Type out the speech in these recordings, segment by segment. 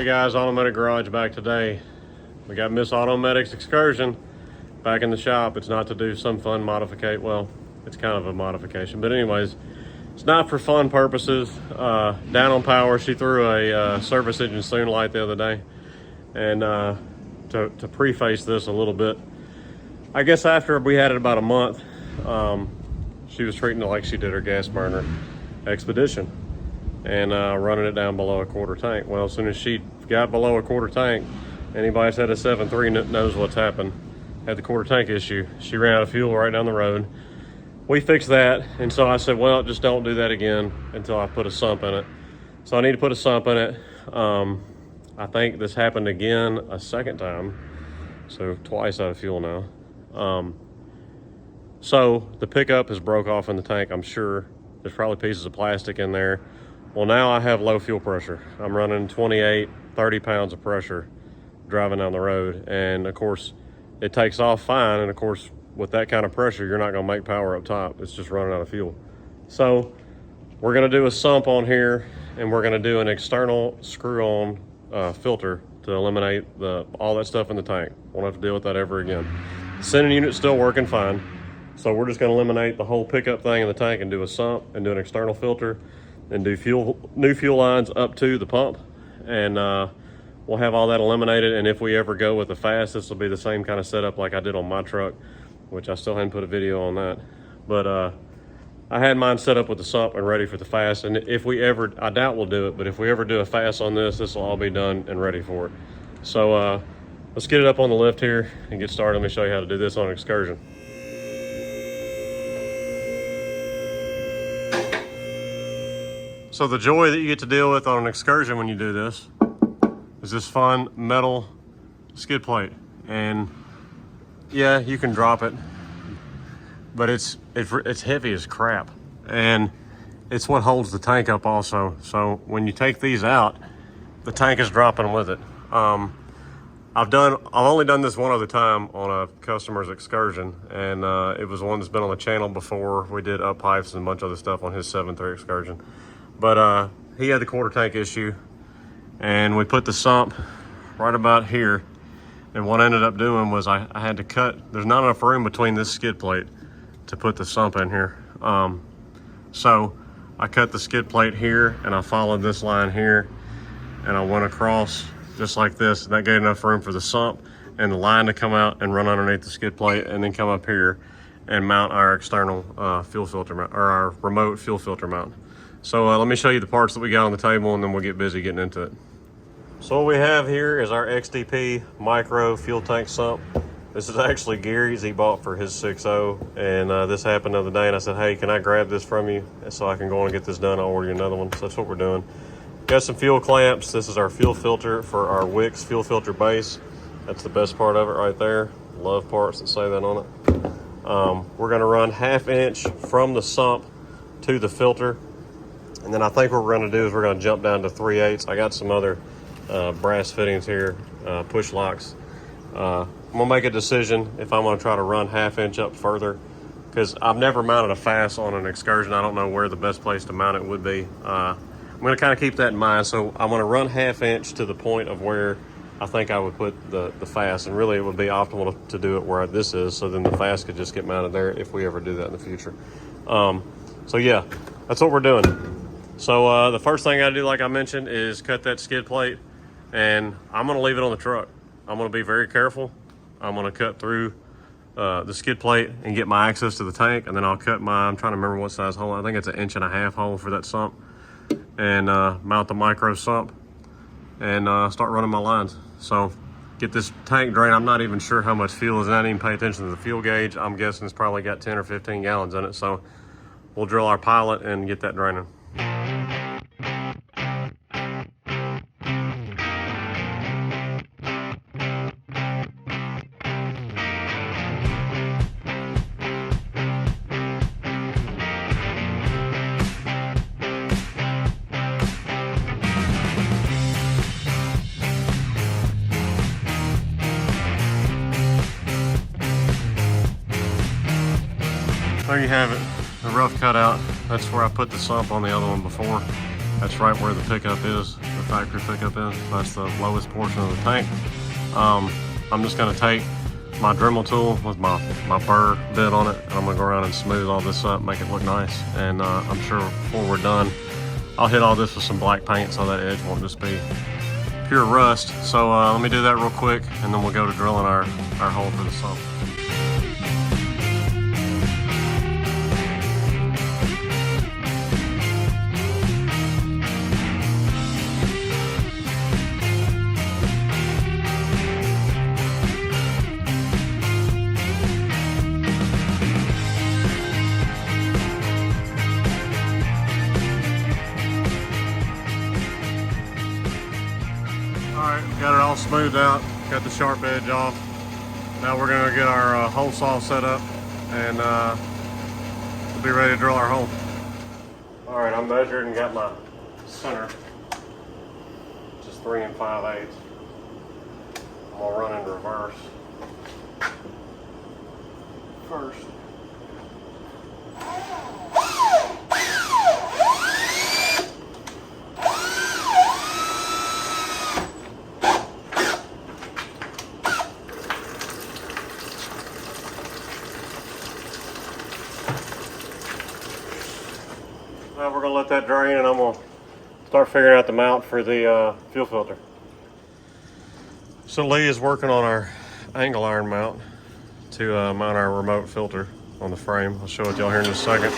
Hey guys, Automedics Garage back today. We got Miss Automedics Excursion back in the shop. It's not to do some fun modification. Well, it's kind of a modification, but anyways, it's not for fun purposes. Down on power, she threw a service engine soon light the other day. And to preface this a little bit, I guess after we had it about a month, she was treating it like she did her gas burner Expedition and running it down below a quarter tank. Well, as soon as she got below a quarter tank, anybody that's had a 7.3 knows what's happened. Had the quarter tank issue. She ran out of fuel right down the road. We fixed that, and so I said, well, just don't do that again until I put a sump in it. So I need to put a sump in it. I think this happened again a second time, so twice out of fuel now. So the pickup is broke off in the tank, I'm sure. There's probably pieces of plastic in there. Well, now I have low fuel pressure. I'm running 28, 30 pounds of pressure driving down the road. And of course, it takes off fine. And of course, with that kind of pressure, you're not gonna make power up top. It's just running out of fuel. So we're gonna do a sump on here, and we're gonna do an external screw-on filter to eliminate all that stuff in the tank. Won't have to deal with that ever again. The sending unit's still working fine. So we're just gonna eliminate the whole pickup thing in the tank and do a sump and do an external filter and do new fuel lines up to the pump. And we'll have all that eliminated. And if we ever go with the fast, this will be the same kind of setup like I did on my truck, which I still hadn't put a video on that. But I had mine set up with the sump and ready for the fast. And if we ever, I doubt we'll do it, but if we ever do a fast on this, this will all be done and ready for it. So let's get it up on the lift here and get started. Let me show you how to do this on an Excursion. So the joy that you get to deal with on an Excursion when you do this is this fun metal skid plate. And yeah, you can drop it, but it's heavy as crap. And it's what holds the tank up also. So when you take these out, the tank is dropping with it. I've only done this one other time on a customer's Excursion, and it was one that's been on the channel before. We did up pipes and a bunch of other stuff on his 7.3 Excursion. But he had the quarter tank issue, and we put the sump right about here. And what I ended up doing was I had to cut, there's not enough room between this skid plate to put the sump in here. So I cut the skid plate here, and I followed this line here, and I went across just like this, and that gave enough room for the sump and the line to come out and run underneath the skid plate, and then come up here and mount our external fuel filter mount, or our remote fuel filter mount. So let me show you the parts that we got on the table, and then we'll get busy getting into it. So what we have here is our XDP micro fuel tank sump. This is actually Gary's, he bought for his 6.0, and this happened the other day, and I said, hey, can I grab this from you so I can go on and get this done? I'll order you another one. So that's what we're doing. Got some fuel clamps. This is our fuel filter for our Wix fuel filter base. That's the best part of it right there. Love parts that say that on it. We're gonna run 1/2 inch from the sump to the filter. And then I think what we're gonna do is we're gonna jump down to 3/8. I got some other brass fittings here, push locks. I'm gonna make a decision if I'm gonna try to run 1/2 inch up further, because I've never mounted a fast on an Excursion. I don't know where the best place to mount it would be. I'm gonna kind of keep that in mind. So I'm gonna run 1/2 inch to the point of where I think I would put the fast, and really it would be optimal to do it where this is, so then the fast could just get mounted there if we ever do that in the future. So yeah, that's what we're doing. So the first thing I do, like I mentioned, is cut that skid plate, and I'm gonna leave it on the truck. I'm gonna be very careful. I'm gonna cut through the skid plate and get my access to the tank, and then I'll cut I'm trying to remember what size hole. I think it's 1.5 inch hole for that sump, and mount the micro sump and start running my lines. So get this tank drained. I'm not even sure how much fuel is in it. I didn't even pay attention to the fuel gauge. I'm guessing it's probably got 10 or 15 gallons in it. So we'll drill our pilot and get that draining. There you have it, the rough cutout. That's where I put the sump on the other one before. That's right where the pickup is, the factory pickup is. That's the lowest portion of the tank. I'm just gonna take my Dremel tool with my burr bit on it, and I'm gonna go around and smooth all this up, make it look nice. And I'm sure before we're done, I'll hit all this with some black paint so that edge won't just be pure rust. So let me do that real quick, and then we'll go to drilling our hole for the sump. Alright, got it all smoothed out, got the sharp edge off. Now we're going to get our hole saw set up, and we'll be ready to drill our hole. Alright, I measured and got my center, which is 3 5/8. I'm going to run in reverse first. Now we're going to let that drain, and I'm going to start figuring out the mount for the fuel filter. So Lee is working on our angle iron mount to mount our remote filter on the frame. I'll show it to y'all here in just a second.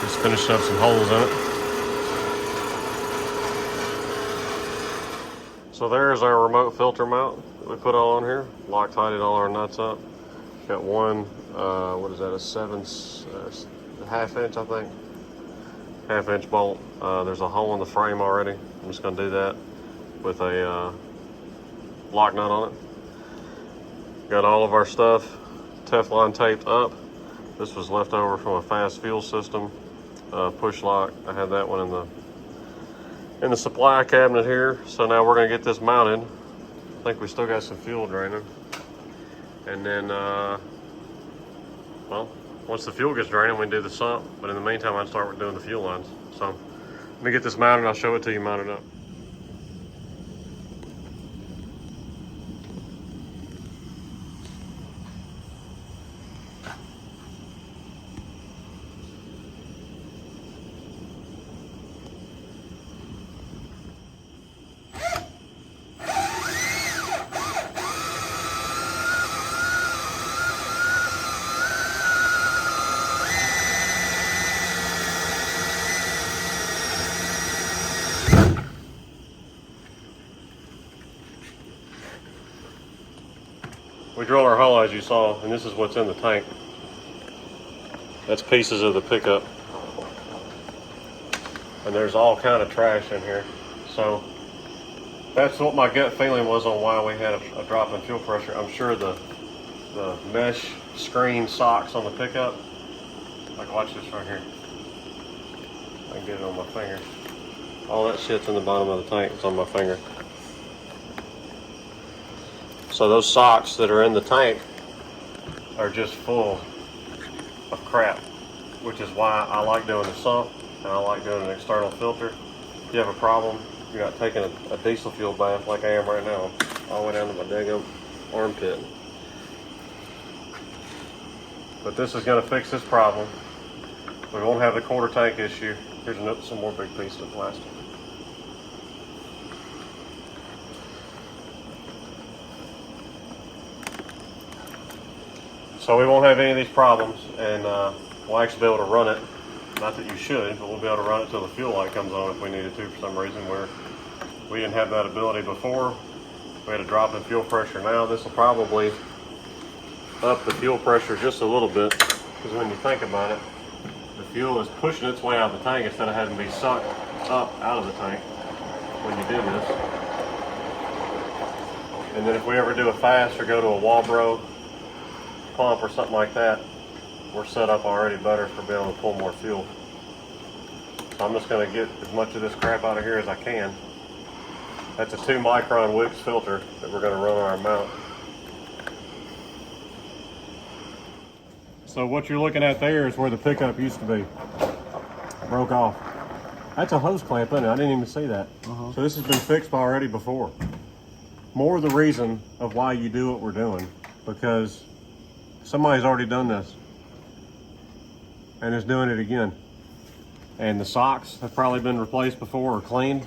Just finishing up some holes in it. So there's our remote filter mount that we put all on here. Loctited all our nuts up. Got one, what is that, a 1/2 inch, I think. 1/2 inch bolt. There's a hole in the frame already. I'm just going to do that with a lock nut on it. Got all of our stuff Teflon taped up. This was left over from a fast fuel system push lock. I had that one in the supply cabinet here. So now we're going to get this mounted. I think we still got some fuel draining. And then, well, once the fuel gets draining, we can do the sump. But in the meantime, I'd start with doing the fuel lines. So let me get this mounted. I'll show it to you mounted up. We drilled our hole as you saw, and this is what's in the tank. That's pieces of the pickup. And there's all kind of trash in here. So that's what my gut feeling was on why we had a drop in fuel pressure. I'm sure the mesh screen socks on the pickup, like watch this right here. I can get it on my finger. All that shit's in the bottom of the tank. It's on my finger. So those socks that are in the tank are just full of crap, which is why I like doing the sump and I like doing an external filter. If you have a problem, you're not taking a diesel fuel bath like I am right now, all the way down to my daggum armpit. But this is going to fix this problem. We won't have the quarter tank issue. Here's some more big pieces of plastic. So we won't have any of these problems, and we'll actually be able to run it. Not that you should, but we'll be able to run it till the fuel light comes on if we needed to for some reason, where we didn't have that ability before. We had a drop in fuel pressure. Now this will probably up the fuel pressure just a little bit, because when you think about it, the fuel is pushing its way out of the tank instead of having to be sucked up out of the tank when you do this. And then if we ever do a fast or go to a Walbro pump or something like that, we're set up already better for being able to pull more fuel. So I'm just going to get as much of this crap out of here as I can. That's a 2 micron Wicks filter that we're going to run on our mount. So what you're looking at there is where the pickup used to be. Broke off. That's a hose clamp, isn't it? I didn't even see that. So this has been fixed already before. More the reason of why you do what we're doing, because somebody's already done this and is doing it again. And the socks have probably been replaced before or cleaned,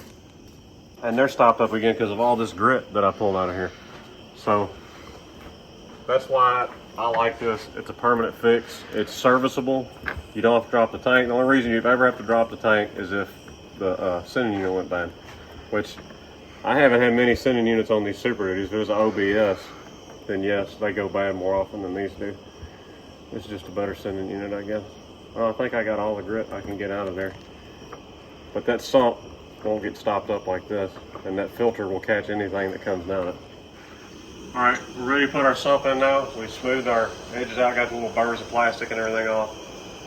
and they're stopped up again because of all this grit that I pulled out of here. So that's why I like this. It's a permanent fix. It's serviceable. You don't have to drop the tank. The only reason you'd ever have to drop the tank is if the sending unit went bad, which I haven't had many sending units on these Super Duties. If it was an OBS, then yes, they go bad more often than these do. It's just a better sending unit, I guess. Well, I think I got all the grit I can get out of there. But that sump won't get stopped up like this, and that filter will catch anything that comes down it. All right, we're ready to put our sump in now. We smoothed our edges out, got the little burrs of plastic and everything off.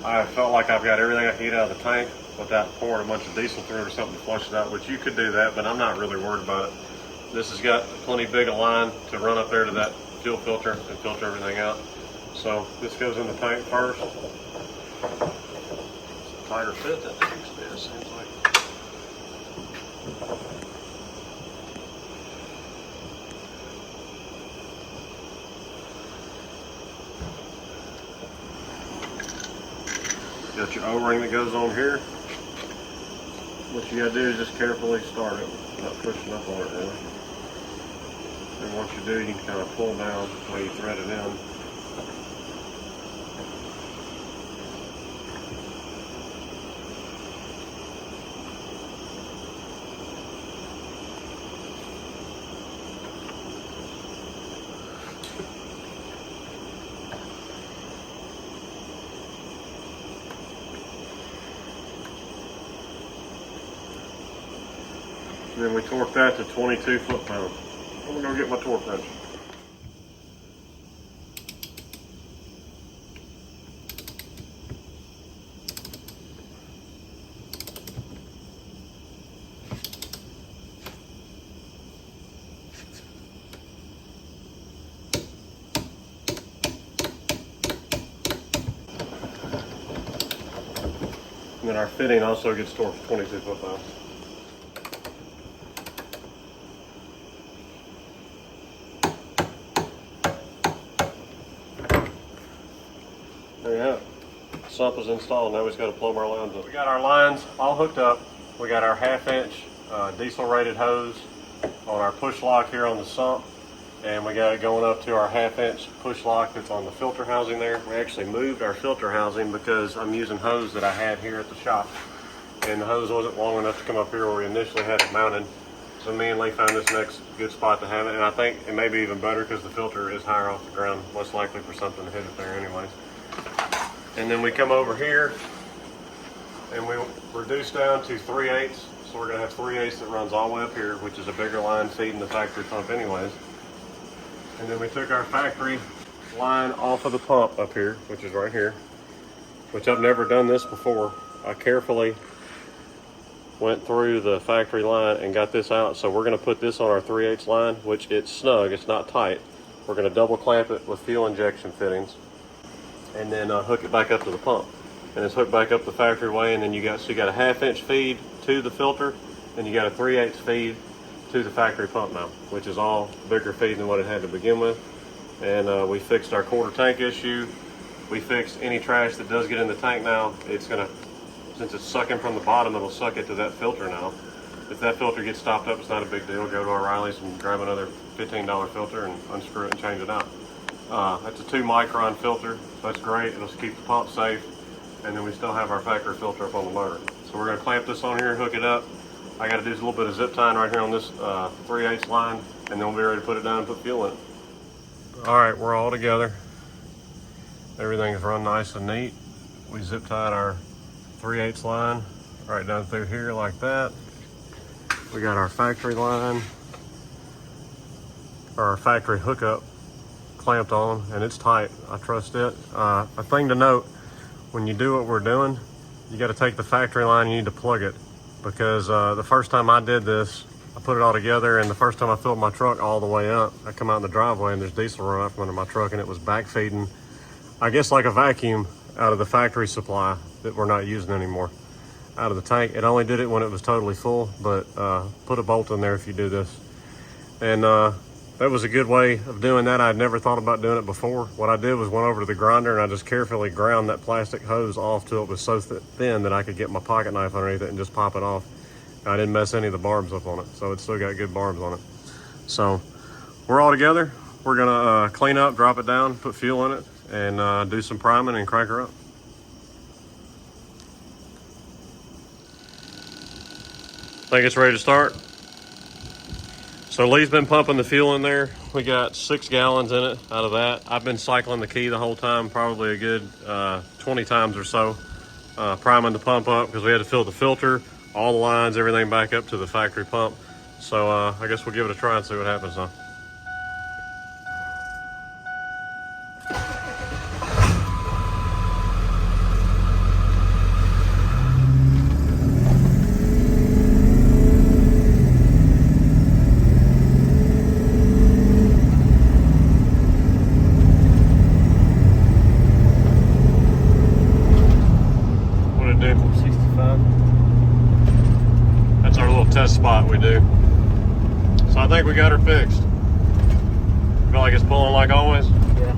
I felt like I've got everything I can get out of the tank without pouring a bunch of diesel through it or something to flush it out, which you could do that, but I'm not really worried about it. This has got plenty big a line to run up there to that fuel filter and filter everything out. So this goes in the tank first. It's a tighter fit than it used to be, it seems like. Got your O-ring that goes on here. What you gotta do is just carefully start it, not pushing up on it really. And once you do, you can kind of pull down while you thread it in. And then we torque that to 22 foot-pounds. I'm gonna go get my torque wrench. And then our fitting also gets torqued to 22 foot-pounds. There you have it. Sump is installed. Now we just got to plumb our lines up. We got our lines all hooked up. We got our 1/2-inch diesel rated hose on our push lock here on the sump, and we got it going up to our 1/2-inch push lock that's on the filter housing there. We actually moved our filter housing because I'm using hose that I had here at the shop, and the hose wasn't long enough to come up here where we initially had it mounted. So me and Lee found this next good spot to have it, and I think it may be even better because the filter is higher off the ground, most likely for something to hit it there anyways. And then we come over here and we reduce down to 3/8. So we're gonna have 3/8 that runs all the way up here, which is a bigger line feeding the factory pump anyways. And then we took our factory line off of the pump up here, which is right here, which I've never done this before. I carefully went through the factory line and got this out. So we're gonna put this on our 3/8 line, which it's snug, it's not tight. We're gonna double clamp it with fuel injection fittings, and then hook it back up to the pump. And it's hooked back up the factory way, and then you got a 1/2-inch feed to the filter, and you got a 3/8 feed to the factory pump now, which is all bigger feed than what it had to begin with. And we fixed our quarter tank issue. We fixed any trash that does get in the tank now. It's gonna, since it's sucking from the bottom, it'll suck it to that filter now. If that filter gets stopped up, it's not a big deal. Go to O'Reilly's and grab another $15 filter and unscrew it and change it out. That's a 2-micron filter, so that's great. It'll keep the pump safe, and then we still have our factory filter up on the motor. So we're gonna clamp this on here and hook it up. I gotta do a little bit of zip tying right here on this 3/8 line, and then we'll be ready to put it down and put fuel in it. All right, we're all together. Everything's run nice and neat. We zip tied our 3/8 line right down through here like that. We got our factory line, or our factory hookup, clamped on, and it's tight. I trust it. A thing to note, when you do what we're doing, you got to take the factory line, you need to plug it, because the first time I did this, I put it all together, and the first time I filled my truck all the way up, I come out in the driveway and there's diesel running out from under my truck, and it was back feeding, I guess like a vacuum, out of the factory supply that we're not using anymore. out of the tank. It only did it when it was totally full, but put a bolt in there if you do this. And that was a good way of doing that. I'd never thought about doing it before. What I did was went over to the grinder and I just carefully ground that plastic hose off till it was so thin that I could get my pocket knife underneath it and just pop it off. I didn't mess any of the barbs up on it, so it's still got good barbs on it. So we're all together. We're gonna clean up, drop it down, put fuel in it, and do some priming and crank her up. Think it's ready to start. So Lee's been pumping the fuel in there. We got 6 gallons in it out of that. I've been cycling the key the whole time, probably a good 20 times or so, priming the pump up because we had to fill the filter, all the lines, everything back up to the factory pump. So I guess we'll give it a try and see what happens now. Test spot we do. So I think we got her fixed. Feel like it's pulling like always? Yeah.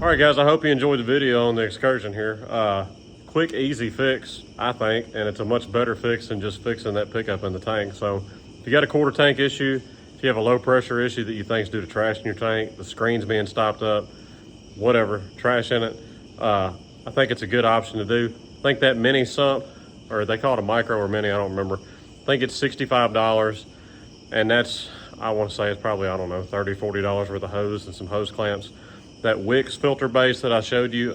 All right guys, I hope you enjoyed the video on the Excursion here. Quick, easy fix, I think, and it's a much better fix than just fixing that pickup in the tank. So if you got a quarter tank issue, if you have a low pressure issue that you think is due to trash in your tank, the screen's being stopped up, whatever, trash in it, I think it's a good option to do. I think that mini sump, or they call it a micro or mini, I don't remember. I think it's $65, and that's, I want to say it's probably, I don't know, $30, $40 worth of hose and some hose clamps. That Wix filter base that I showed you,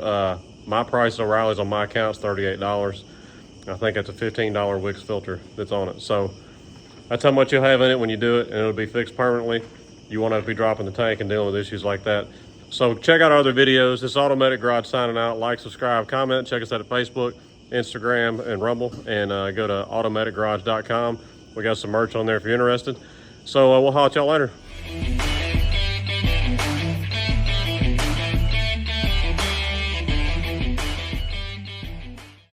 my price at O'Reilly's on my account is $38. I think that's a $15 Wix filter that's on it. So that's how much you'll have in it when you do it, and it'll be fixed permanently. You won't have to be dropping the tank and dealing with issues like that. So check out our other videos. This is Automedic Garage signing out. Like, subscribe, comment. Check us out at Facebook, Instagram, and Rumble, and go to automedicgarage.com. We got some merch on there if you're interested. So we'll holler at y'all later.